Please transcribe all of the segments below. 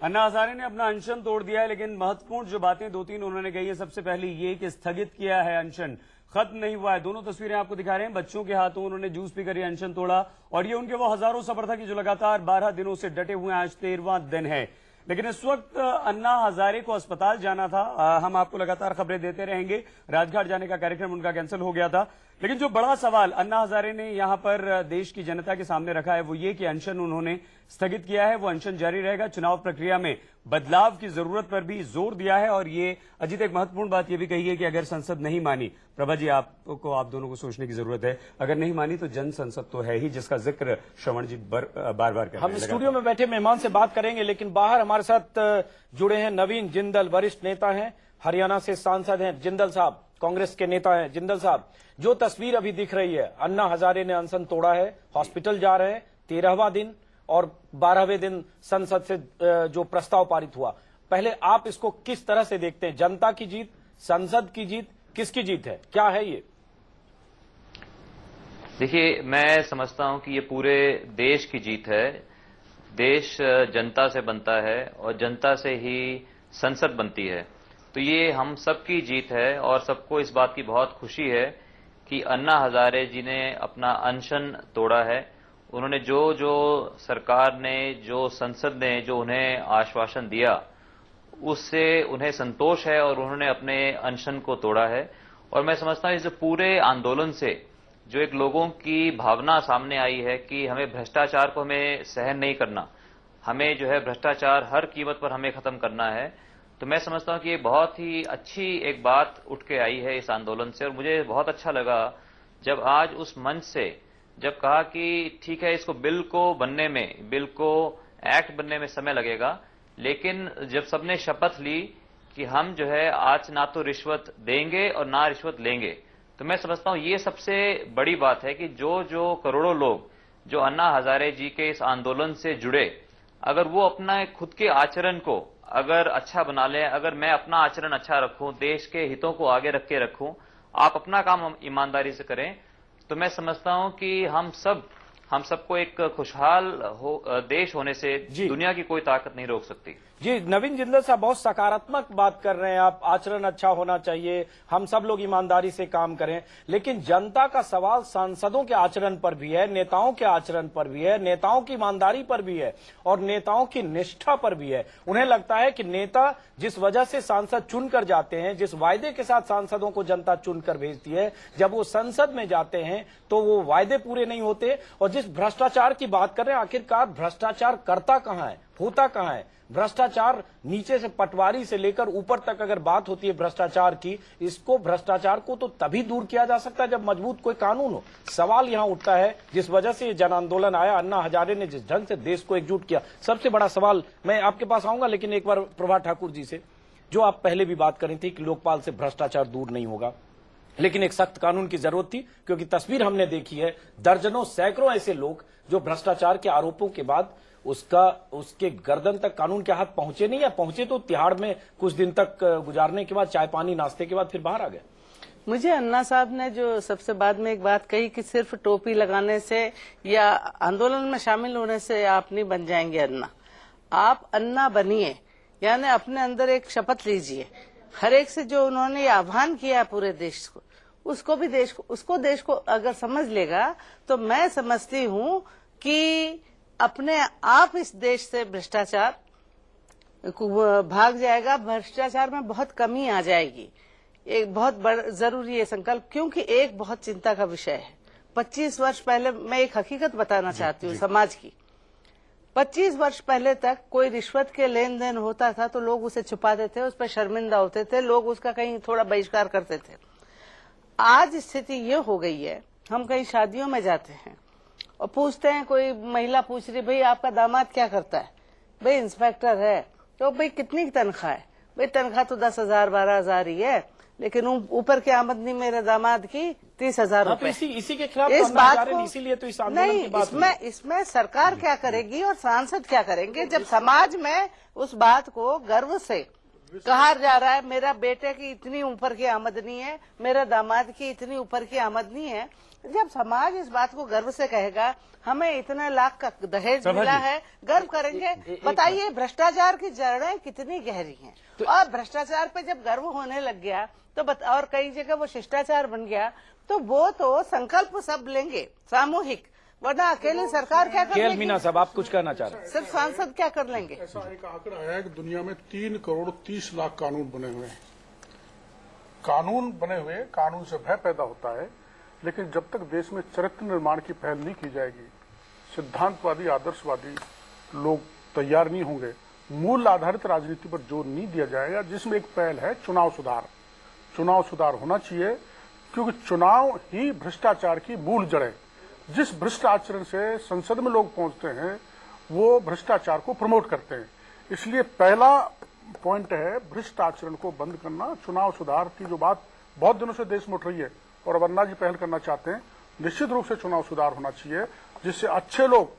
अन्ना हजारे ने अपना अनशन तोड़ दिया है, लेकिन महत्वपूर्ण जो बातें दो तीन उन्होंने कही है। सबसे पहली ये कि स्थगित किया है अनशन, खत्म नहीं हुआ है। दोनों तस्वीरें आपको दिखा रहे हैं, बच्चों के हाथों उन्होंने जूस पीकर ये अनशन तोड़ा और ये उनके वो हजारों सफर था कि जो लगातार 12 दिनों से डटे हुए हैं। आज 13वां दिन है, लेकिन इस वक्त अन्ना हजारे को अस्पताल जाना था। हम आपको लगातार खबरें देते रहेंगे। राजघाट जाने का कार्यक्रम उनका कैंसिल हो गया था, लेकिन जो बड़ा सवाल अन्ना हजारे ने यहां पर देश की जनता के सामने रखा है वो ये कि अनशन उन्होंने स्थगित किया है, वो अनशन जारी रहेगा। चुनाव प्रक्रिया में बदलाव की जरूरत पर भी जोर दिया है और ये अजीत एक महत्वपूर्ण बात यह भी कही है कि अगर संसद नहीं मानी, प्रभा जी आप दोनों को सोचने की जरूरत है, अगर नहीं मानी तो जन संसद तो है ही, जिसका जिक्र श्रवण जी बार बार कर रहे हैं। हम स्टूडियो में बैठे मेहमान से बात करेंगे, लेकिन बाहर हमारे साथ जुड़े हैं नवीन जिंदल, वरिष्ठ नेता हैं, हरियाणा से सांसद हैं। जिंदल साहब कांग्रेस के नेता हैं। जिंदल साहब, जो तस्वीर अभी दिख रही है, अन्ना हजारे ने अनशन तोड़ा है, हॉस्पिटल जा रहे हैं, 13वां दिन और 12वें दिन संसद से जो प्रस्ताव पारित हुआ, पहले आप इसको किस तरह से देखते हैं? जनता की जीत, संसद की जीत, किसकी जीत है, क्या है ये? देखिए, मैं समझता हूं कि ये पूरे देश की जीत है। देश जनता से बनता है और जनता से ही संसद बनती है, तो ये हम सबकी जीत है और सबको इस बात की बहुत खुशी है कि अन्ना हजारे जी ने अपना अनशन तोड़ा है। उन्होंने जो जो सरकार ने, जो संसद ने जो उन्हें आश्वासन दिया, उससे उन्हें संतोष है और उन्होंने अपने अनशन को तोड़ा है। और मैं समझता हूं इस पूरे आंदोलन से जो एक लोगों की भावना सामने आई है कि हमें भ्रष्टाचार को हमें सहन नहीं करना, हमें जो है भ्रष्टाचार हर कीमत पर हमें खत्म करना है, तो मैं समझता हूं कि ये बहुत ही अच्छी एक बात उठ के आई है इस आंदोलन से। और मुझे बहुत अच्छा लगा जब आज उस मंच से जब कहा कि ठीक है, इसको बिल को बनने में, बिल को एक्ट बनने में समय लगेगा, लेकिन जब सबने शपथ ली कि हम जो है आज ना तो रिश्वत देंगे और ना रिश्वत लेंगे, तो मैं समझता हूं ये सबसे बड़ी बात है कि जो जो करोड़ों लोग जो अन्ना हजारे जी के इस आंदोलन से जुड़े, अगर वो अपना खुद के आचरण को अगर अच्छा बना लें, अगर मैं अपना आचरण अच्छा रखूं, देश के हितों को आगे रख के रखूं, आप अपना काम ईमानदारी से करें, तो मैं समझता हूं कि हम सबको एक खुशहाल देश होने से दुनिया की कोई ताकत नहीं रोक सकती। जी, नवीन जिंदल साहब बहुत सकारात्मक बात कर रहे हैं आप, आचरण अच्छा होना चाहिए, हम सब लोग ईमानदारी से काम करें, लेकिन जनता का सवाल सांसदों के आचरण पर भी है, नेताओं के आचरण पर भी है, नेताओं की ईमानदारी पर भी है और नेताओं की निष्ठा पर भी है। उन्हें लगता है कि नेता जिस वजह से सांसद चुनकर जाते हैं, जिस वायदे के साथ सांसदों को जनता चुनकर भेजती है, जब वो संसद में जाते हैं तो वो वायदे पूरे नहीं होते। और जिस भ्रष्टाचार की बात कर रहे हैं, आखिरकार भ्रष्टाचार करता कहां है, होता कहां है? भ्रष्टाचार नीचे से पटवारी से लेकर ऊपर तक अगर बात होती है भ्रष्टाचार की, इसको भ्रष्टाचार को तो तभी दूर किया जा सकता है जब मजबूत कोई कानून हो। सवाल यहां उठता है जिस वजह से जन आंदोलन आया, अन्ना हजारे ने जिस ढंग से देश को एकजुट किया, सबसे बड़ा सवाल, मैं आपके पास आऊंगा लेकिन एक बार प्रभा ठाकुर जी से, जो आप पहले भी बात करी थी कि लोकपाल से भ्रष्टाचार दूर नहीं होगा, लेकिन एक सख्त कानून की जरूरत थी, क्योंकि तस्वीर हमने देखी है, दर्जनों सैकड़ों ऐसे लोग जो भ्रष्टाचार के आरोपों के बाद उसके गर्दन तक कानून के हाथ पहुंचे नहीं, या पहुंचे तो तिहाड़ में कुछ दिन तक गुजारने के बाद, चाय पानी नाश्ते के बाद फिर बाहर आ गए। मुझे अन्ना साहब ने जो सबसे बाद में एक बात कही कि सिर्फ टोपी लगाने से या आंदोलन में शामिल होने से आप नहीं बन जाएंगे अन्ना, आप अन्ना बनिए, यानी अपने अंदर एक शपथ लीजिए। हर एक से जो उन्होंने आह्वान किया पूरे देश को, उसको देश को अगर समझ लेगा तो मैं समझती हूँ कि अपने आप इस देश से भ्रष्टाचार भाग जाएगा, भ्रष्टाचार में बहुत कमी आ जाएगी। एक बहुत जरूरी है संकल्प, क्योंकि एक बहुत चिंता का विषय है। 25 वर्ष पहले, मैं एक हकीकत बताना चाहती हूँ समाज की, 25 वर्ष पहले तक कोई रिश्वत के लेन देन होता था तो लोग उसे छुपाते थे, उस पर शर्मिंदा होते थे, लोग उसका कहीं थोड़ा बहिष्कार करते थे। आज स्थिति ये हो गई है, हम कहीं शादियों में जाते हैं और पूछते हैं, कोई महिला पूछ रही, भाई आपका दामाद क्या करता है? भाई इंस्पेक्टर है। तो भाई कितनी तनख्वाह है? भाई तनख्वाह तो 10,000 12,000 ही है, लेकिन ऊपर की आमदनी मेरे दामाद की 30,000 रुपए। इसी के खिलाफ इस बात को इसीलिए तो इस आंदोलन की बात नहीं, इसमें सरकार क्या करेगी और सांसद क्या करेंगे जब समाज में उस बात को गर्व से कहा जा रहा है मेरा बेटे की इतनी ऊपर की आमदनी है, मेरा दामाद की इतनी ऊपर की आमदनी है। जब समाज इस बात को गर्व से कहेगा हमें इतने लाख का दहेज मिला है, गर्व करेंगे। बताइए भ्रष्टाचार की जड़ें कितनी गहरी हैं। और भ्रष्टाचार पे जब गर्व होने लग गया तो और कई जगह वो शिष्टाचार बन गया, तो वो तो संकल्प सब लेंगे सामूहिक, वरना अकेले सरकार क्या कर लेगी? मीना साहब, आप कुछ कहना चाह रहे हैं? सिर्फ सांसद क्या कर लेंगे? ऐसा एक आंकड़ा है कि दुनिया में 3 करोड़ 30 लाख कानून बने हुए हैं। कानून बने हुए, कानून से भय पैदा होता है, लेकिन जब तक देश में चरित्र निर्माण की पहल नहीं की जाएगी, सिद्धांतवादी आदर्शवादी लोग तैयार नहीं होंगे, मूल आधारित राजनीति पर जोर नहीं दिया जाएगा, जिसमें एक पहल है चुनाव सुधार। चुनाव सुधार होना चाहिए, क्योंकि चुनाव ही भ्रष्टाचार की मूल जड़ है। जिस भ्रष्ट आचरण से संसद में लोग पहुंचते हैं वो भ्रष्टाचार को प्रमोट करते हैं। इसलिए पहला पॉइंट है भ्रष्ट आचरण को बंद करना। चुनाव सुधार की जो बात बहुत दिनों से देश में उठ रही है और अब अन्ना जी पहल करना चाहते हैं, निश्चित रूप से चुनाव सुधार होना चाहिए, जिससे अच्छे लोग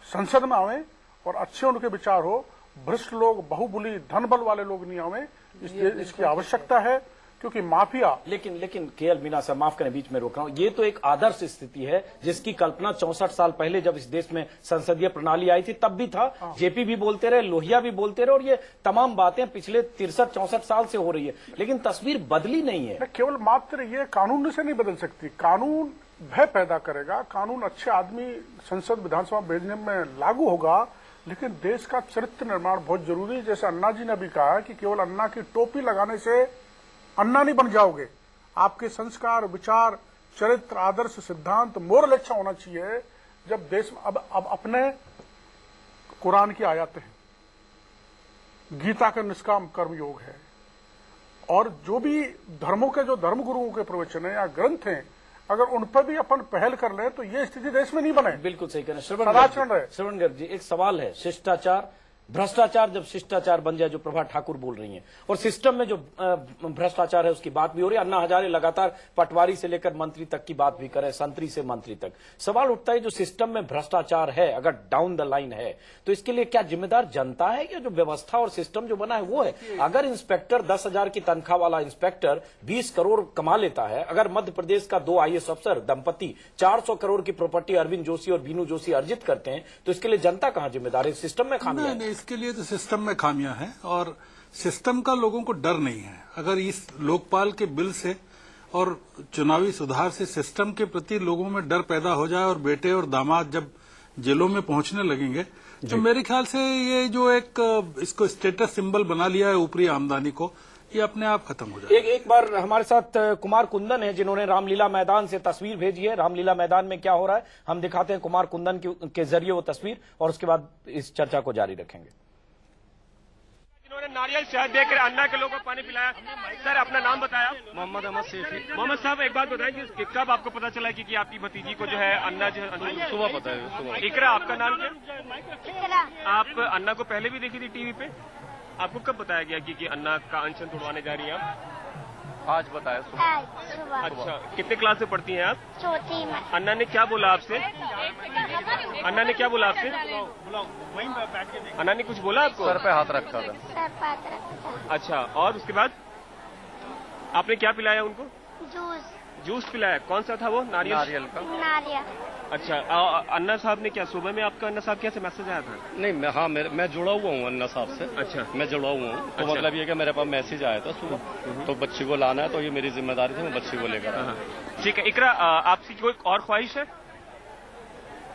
संसद में आवे और अच्छे उनके विचार हो। भ्रष्ट लोग, बहुबुली, धन बल वाले लोग नहीं आवे, इसकी आवश्यकता है, क्योंकि माफिया। लेकिन केएल मीना साहब, माफ करें बीच में रोक रहा हूं, ये तो एक आदर्श स्थिति है जिसकी कल्पना 64 साल पहले जब इस देश में संसदीय प्रणाली आई थी तब भी था। जेपी भी बोलते रहे, लोहिया भी बोलते रहे, और ये तमाम बातें पिछले 63-64 साल से हो रही है, लेकिन तस्वीर बदली नहीं है। केवल मात्र ये कानून से नहीं बदल सकती। कानून भय पैदा करेगा, कानून अच्छे आदमी संसद विधानसभा भेजने में लागू होगा, लेकिन देश का चरित्र निर्माण बहुत जरूरी है। जैसे अन्ना जी ने भी कहा कि केवल अन्ना की टोपी लगाने से अन्ना नहीं बन जाओगे, आपके संस्कार, विचार, चरित्र, आदर्श, सिद्धांत, मोरल अच्छा होना चाहिए। जब देश में अब अपने कुरान की आयत है, गीता का निष्काम कर्मयोग है, और जो भी धर्मों के जो धर्म गुरुओं के प्रवचन है या ग्रंथ हैं, अगर उन पर भी अपन पहल कर ले तो ये स्थिति देश में नहीं बने। बिल्कुल सही कह रहे हैं श्रवण गर्ग जी। एक सवाल है, शिष्टाचार, भ्रष्टाचार जब शिष्टाचार बन जाए, जो प्रभा ठाकुर बोल रही हैं, और सिस्टम में जो भ्रष्टाचार है उसकी बात भी हो रही है। अन्ना हजारे लगातार पटवारी से लेकर मंत्री तक की बात भी करे, संतरी से मंत्री तक। सवाल उठता है जो सिस्टम में भ्रष्टाचार है, अगर डाउन द लाइन है, तो इसके लिए क्या जिम्मेदार जनता है या जो व्यवस्था और सिस्टम जो बना है वो है? अगर इंस्पेक्टर 10,000 की तनख्वाह वाला इंस्पेक्टर 20 करोड़ कमा लेता है, अगर मध्य प्रदेश का 2 IAS अफसर दंपति 400 करोड़ की प्रॉपर्टी अरविंद जोशी और बीनू जोशी अर्जित करते हैं, तो इसके लिए जनता कहां जिम्मेदार है? सिस्टम में खामियां है। इसके लिए तो सिस्टम में खामियां हैं, और सिस्टम का लोगों को डर नहीं है। अगर इस लोकपाल के बिल से और चुनावी सुधार से सिस्टम के प्रति लोगों में डर पैदा हो जाए और बेटे और दामाद जब जेलों में पहुंचने लगेंगे, तो मेरे ख्याल से ये जो एक इसको स्टेटस सिंबल बना लिया है ऊपरी आमदनी को, ये अपने आप खत्म हो जाए। एक बार हमारे साथ कुमार कुंदन है, जिन्होंने रामलीला मैदान से तस्वीर भेजी है। रामलीला मैदान में क्या हो रहा है हम दिखाते हैं कुमार कुंदन के जरिए वो तस्वीर, और उसके बाद इस चर्चा को जारी रखेंगे। जिन्होंने नारियल शहद देकर अन्ना के लोगों को पानी पिलाया। सर, अपना नाम बताया? मोहम्मद अहमद सैफी। मोहम्मद साहब, एक बात बताइए कि कब आपको पता चला कि आपकी भतीजी को जो है अन्ना जो है? सुबह पता है, सुबह। इकरा, आपका नाम क्या? आप अन्ना को पहले भी देखी थी टीवी पे? आपको कब बताया गया कि अन्ना का अनशन तोड़वाने जा रही हैं आप? आज बताया सुबह। अच्छा, कितने क्लास से पढ़ती हैं आप? चौथी में। अन्ना ने क्या बोला आपसे? अन्ना ने क्या बोला आपसे? अन्ना ने कुछ बोला आपको? सर पे हाथ रखा था। सर पे हाथ रखा था। अच्छा, और उसके बाद आपने क्या पिलाया उनको? जूस। जूस पिलाया? कौन सा था वो? नारियल का। नारियल। अच्छा, अन्ना साहब ने क्या सुबह में आपका अन्ना साहब कैसे मैसेज आया था? नहीं, मैं जुड़ा हुआ हूँ अन्ना साहब से। अच्छा, मैं जुड़ा हुआ हूँ, तो मतलब ये कि मेरे पास मैसेज आया था सुबह, तो बच्ची को लाना है, तो ये मेरी जिम्मेदारी थी, मैं बच्ची को लेकर आया। ठीक है। इकरा, आपकी कोई और ख्वाहिश है?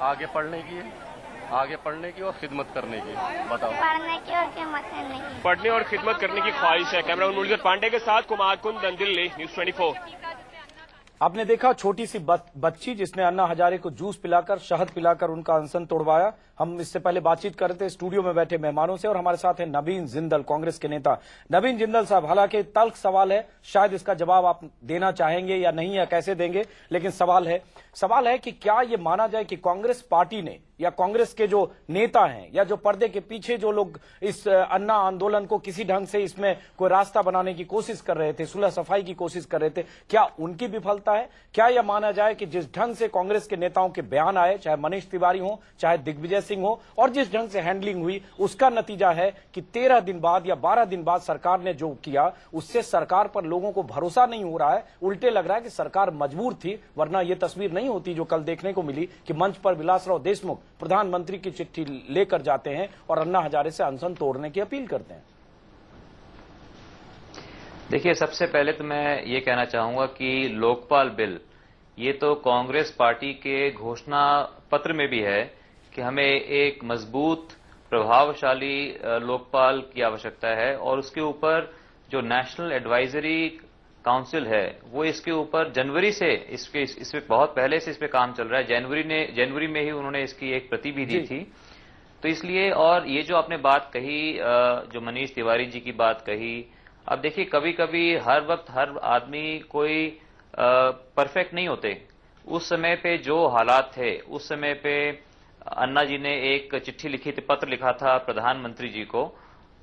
आगे पढ़ने की है, आगे पढ़ने की और खिदमत करने की। बताओ। पढ़ने की और खिदमत करने की। पढ़ने और खिदमत करने की ख्वाहिश है। कैमरा मुरलीधर पांडे के साथ कुमार कुंदन, दिल्ली, न्यूज़ 24। आपने देखा छोटी सी बच्ची जिसने अन्ना हजारे को जूस पिलाकर, शहद पिलाकर उनका अनशन तोड़वाया। हम इससे पहले बातचीत कर रहे थे स्टूडियो में बैठे मेहमानों से, और हमारे साथ हैं नवीन जिंदल, कांग्रेस के नेता। नवीन जिंदल साहब, हालांकि तल्ख सवाल है, शायद इसका जवाब आप देना चाहेंगे या नहीं, या कैसे देंगे, लेकिन सवाल है कि क्या ये माना जाए कि कांग्रेस पार्टी ने या कांग्रेस के जो नेता हैं या जो पर्दे के पीछे जो लोग इस अन्ना आंदोलन को किसी ढंग से इसमें कोई रास्ता बनाने की कोशिश कर रहे थे, सुलह सफाई की कोशिश कर रहे थे, क्या उनकी विफलता है? क्या यह माना जाए कि जिस ढंग से कांग्रेस के नेताओं के बयान आए, चाहे मनीष तिवारी हो, चाहे दिग्विजय सिंह हो, और जिस ढंग से हैंडलिंग हुई, उसका नतीजा है कि 13 दिन बाद या 12 दिन बाद सरकार ने जो किया उससे सरकार पर लोगों को भरोसा नहीं हो रहा है। उल्टे लग रहा है कि सरकार मजबूर थी, वरना यह तस्वीर नहीं होती जो कल देखने को मिली कि मंच पर विलासराव देशमुख प्रधानमंत्री की चिट्ठी लेकर जाते हैं और अन्ना हजारे से अनशन तोड़ने की अपील करते हैं। देखिए, सबसे पहले तो मैं ये कहना चाहूंगा कि लोकपाल बिल ये तो कांग्रेस पार्टी के घोषणा पत्र में भी है कि हमें एक मजबूत प्रभावशाली लोकपाल की आवश्यकता है, और उसके ऊपर जो नेशनल एडवाइजरी काउंसिल है वो इसके ऊपर जनवरी से इसपे बहुत पहले से इस पे काम चल रहा है। जनवरी में ही उन्होंने इसकी एक प्रति भी दी थी। तो इसलिए, और ये जो आपने बात कही, जो मनीष तिवारी जी की बात कही, अब देखिए कभी कभी हर वक्त हर आदमी कोई परफेक्ट नहीं होते। उस समय पे जो हालात थे, उस समय पे अन्ना जी ने एक चिट्ठी लिखी थी, पत्र लिखा था प्रधानमंत्री जी को,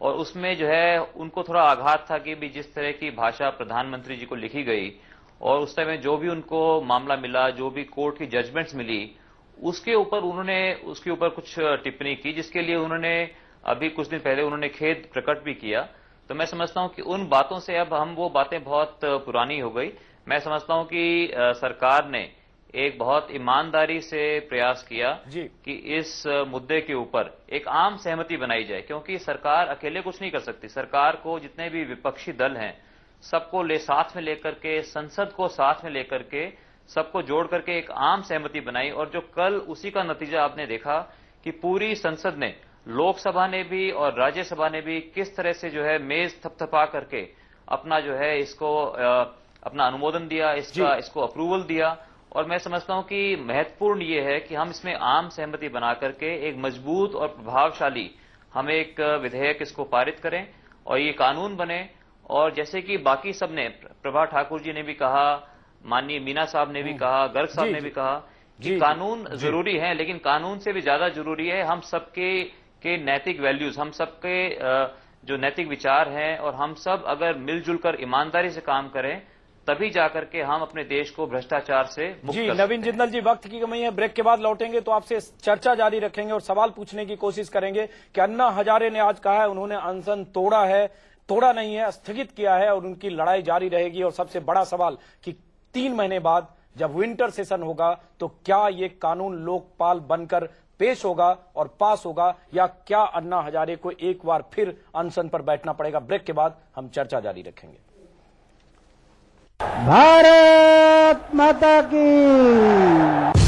और उसमें जो है उनको थोड़ा आघात था कि भी जिस तरह की भाषा प्रधानमंत्री जी को लिखी गई और उस समय जो भी उनको मामला मिला, जो भी कोर्ट की जजमेंट्स मिली, उसके ऊपर कुछ टिप्पणी की, जिसके लिए उन्होंने अभी कुछ दिन पहले उन्होंने खेद प्रकट भी किया। तो मैं समझता हूं कि उन बातों से अब वो बातें बहुत पुरानी हो गई। मैं समझता हूं कि सरकार ने एक बहुत ईमानदारी से प्रयास किया कि इस मुद्दे के ऊपर एक आम सहमति बनाई जाए, क्योंकि सरकार अकेले कुछ नहीं कर सकती। सरकार को जितने भी विपक्षी दल हैं सबको साथ में लेकर के, संसद को साथ में लेकर के, सबको जोड़ करके एक आम सहमति बनाई, और जो कल उसी का नतीजा आपने देखा कि पूरी संसद ने, लोकसभा ने भी और राज्यसभा ने भी किस तरह से जो है मेज थपथपा करके अपना जो है इसको अपना अनुमोदन दिया, इसको अप्रूवल दिया। और मैं समझता हूं कि महत्वपूर्ण ये है कि हम इसमें आम सहमति बना करके एक मजबूत और प्रभावशाली हम एक विधेयक इसको पारित करें और ये कानून बने। और जैसे कि बाकी सब ने, प्रभा ठाकुर जी ने भी कहा, माननीय मीना साहब ने भी कहा, गर्ग साहब ने भी कहा कि कानून जरूरी है, लेकिन कानून से भी ज्यादा जरूरी है हम सबके नैतिक वैल्यूज, हम सबके जो नैतिक विचार हैं, और हम सब अगर मिलजुल कर ईमानदारी से काम करें तभी जाकर के हम अपने देश को भ्रष्टाचार से मुक्त कर सकते हैं। नवीन जिंदल जी, वक्त की कमी है, ब्रेक के बाद लौटेंगे तो आपसे चर्चा जारी रखेंगे और सवाल पूछने की कोशिश करेंगे कि अन्ना हजारे ने आज कहा है उन्होंने अनशन तोड़ा है, तोड़ा नहीं है, स्थगित किया है और उनकी लड़ाई जारी रहेगी। और सबसे बड़ा सवाल कि 3 महीने बाद जब विंटर सेशन होगा तो क्या ये कानून लोकपाल बनकर पेश होगा और पास होगा, या क्या अन्ना हजारे को एक बार फिर अनशन पर बैठना पड़ेगा? ब्रेक के बाद हम चर्चा जारी रखेंगे। भारत माता की